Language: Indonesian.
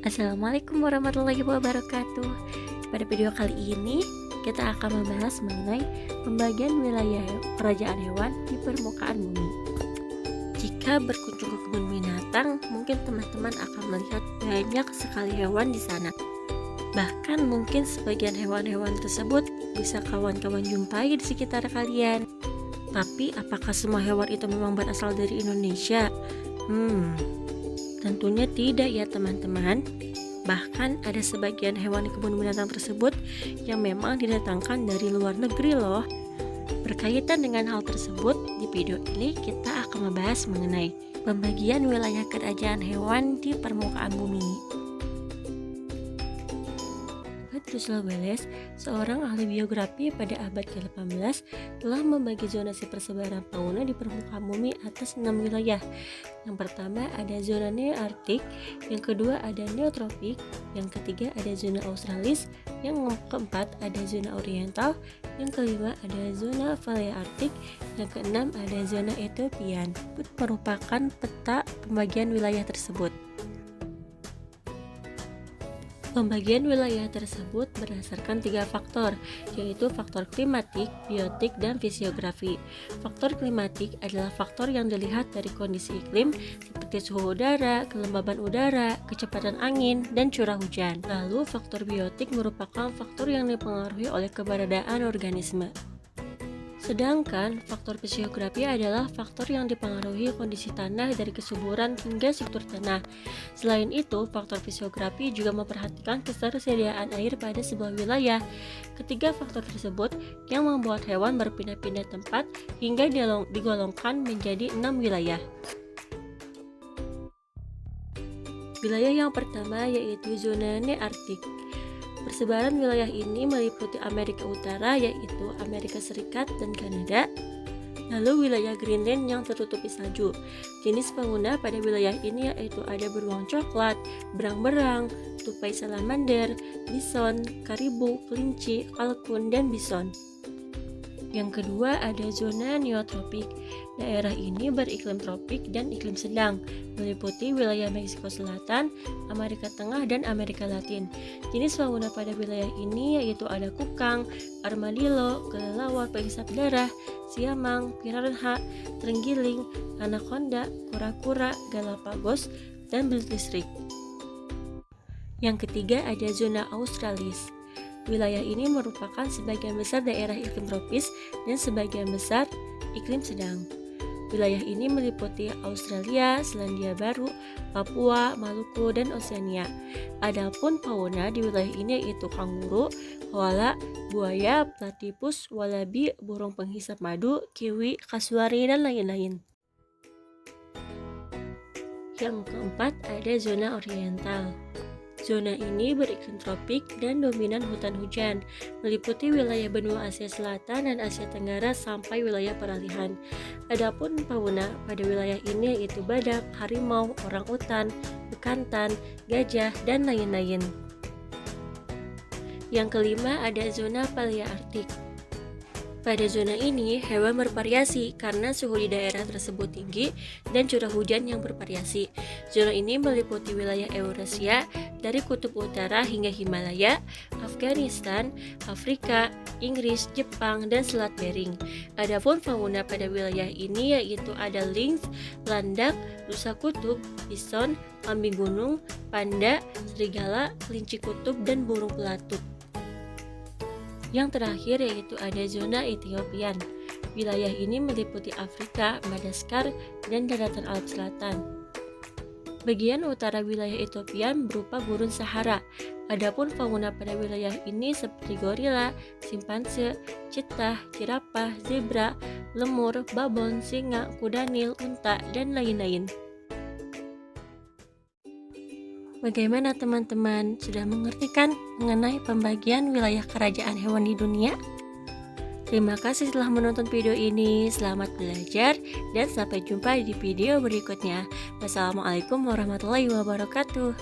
Assalamualaikum warahmatullahi wabarakatuh. Pada video kali ini kita akan membahas mengenai pembagian wilayah kerajaan hewan di permukaan bumi. Jika berkunjung ke kebun binatang, mungkin teman-teman akan melihat banyak sekali hewan di sana. Bahkan mungkin sebagian hewan-hewan tersebut bisa kawan-kawan jumpai di sekitar kalian. Tapi apakah semua hewan itu memang berasal dari Indonesia? Tentunya tidak ya teman-teman. Bahkan ada sebagian hewan di kebun binatang tersebut yang memang didatangkan dari luar negeri loh. Berkaitan dengan hal tersebut, di video ini kita akan membahas mengenai pembagian wilayah kerajaan hewan di permukaan bumi. Russell Wallace, seorang ahli biografi pada abad ke-18, telah membagi zonasi persebaran fauna di permukaan bumi atas 6 wilayah. Yang pertama ada zona nearktik, yang kedua ada neotropik, yang ketiga ada zona australis, yang keempat ada zona oriental, yang kelima ada zona palearktik, yang keenam ada zona Ethiopian. Merupakan peta pembagian wilayah tersebut. Pembagian wilayah tersebut berdasarkan 3 faktor, yaitu faktor klimatik, biotik, dan fisiografi. Faktor klimatik adalah faktor yang dilihat dari kondisi iklim seperti suhu udara, kelembaban udara, kecepatan angin, dan curah hujan. Lalu faktor biotik merupakan faktor yang dipengaruhi oleh keberadaan organisme. Sedangkan faktor fisiografi adalah faktor yang dipengaruhi kondisi tanah dari kesuburan hingga struktur tanah. Selain itu, faktor fisiografi juga memperhatikan ketersediaan air pada sebuah wilayah. Ketiga faktor tersebut yang membuat hewan berpindah-pindah tempat hingga digolongkan menjadi 6 wilayah. Wilayah yang pertama yaitu zona nearktik. Persebaran wilayah ini meliputi Amerika Utara yaitu Amerika Serikat dan Kanada, lalu wilayah Greenland yang tertutupi salju. Jenis fauna pada wilayah ini yaitu ada beruang coklat, berang-berang, tupai salamander, bison, karibu, kelinci, kalkun, dan bison. Yang kedua ada zona neotropik. Daerah ini beriklim tropik dan iklim sedang, meliputi wilayah Meksiko Selatan, Amerika Tengah, dan Amerika Latin. Jenis fauna pada wilayah ini yaitu ada kukang, armadillo, kelelawar penghisap darah, siamang, piranha, terenggiling, anaconda, kura-kura, Galapagos, dan belut listrik. Yang ketiga ada zona australis. Wilayah ini merupakan sebagian besar daerah iklim tropis dan sebagian besar iklim sedang. Wilayah ini meliputi Australia, Selandia Baru, Papua, Maluku, dan Oseania. Adapun fauna di wilayah ini yaitu kanguru, koala, buaya, platypus, walabi, burung penghisap madu, kiwi, kasuari, dan lain-lain. Yang keempat ada zona oriental. Zona ini beriklim tropik dan dominan hutan hujan, meliputi wilayah benua Asia Selatan dan Asia Tenggara sampai wilayah peralihan. Adapun fauna pada wilayah ini yaitu badak, harimau, orangutan, bekantan, gajah, dan lain-lain. Yang kelima ada zona palearktik. Pada zona ini, hewan bervariasi karena suhu di daerah tersebut tinggi dan curah hujan yang bervariasi. Zona ini meliputi wilayah Eurasia dari kutub utara hingga Himalaya, Afghanistan, Afrika, Inggris, Jepang, dan Selat Bering. Adapun fauna pada wilayah ini yaitu ada lynx, landak, rusa kutub, bison, kambing gunung, panda, serigala, kelinci kutub, dan burung pelatuk. Yang terakhir yaitu ada zona Ethiopian. Wilayah ini meliputi Afrika, Madagaskar, dan daratan Alp Selatan. Bagian utara wilayah Ethiopian berupa gurun Sahara. Adapun fauna pada wilayah ini seperti gorila, simpanse, cheetah, jerapah, zebra, lemur, babon, singa, kuda Nil, unta, dan lain-lain. Bagaimana teman-teman? Sudah mengerti kan mengenai pembagian wilayah kerajaan hewan di dunia? Terima kasih telah menonton video ini. Selamat belajar dan sampai jumpa di video berikutnya. Wassalamualaikum warahmatullahi wabarakatuh.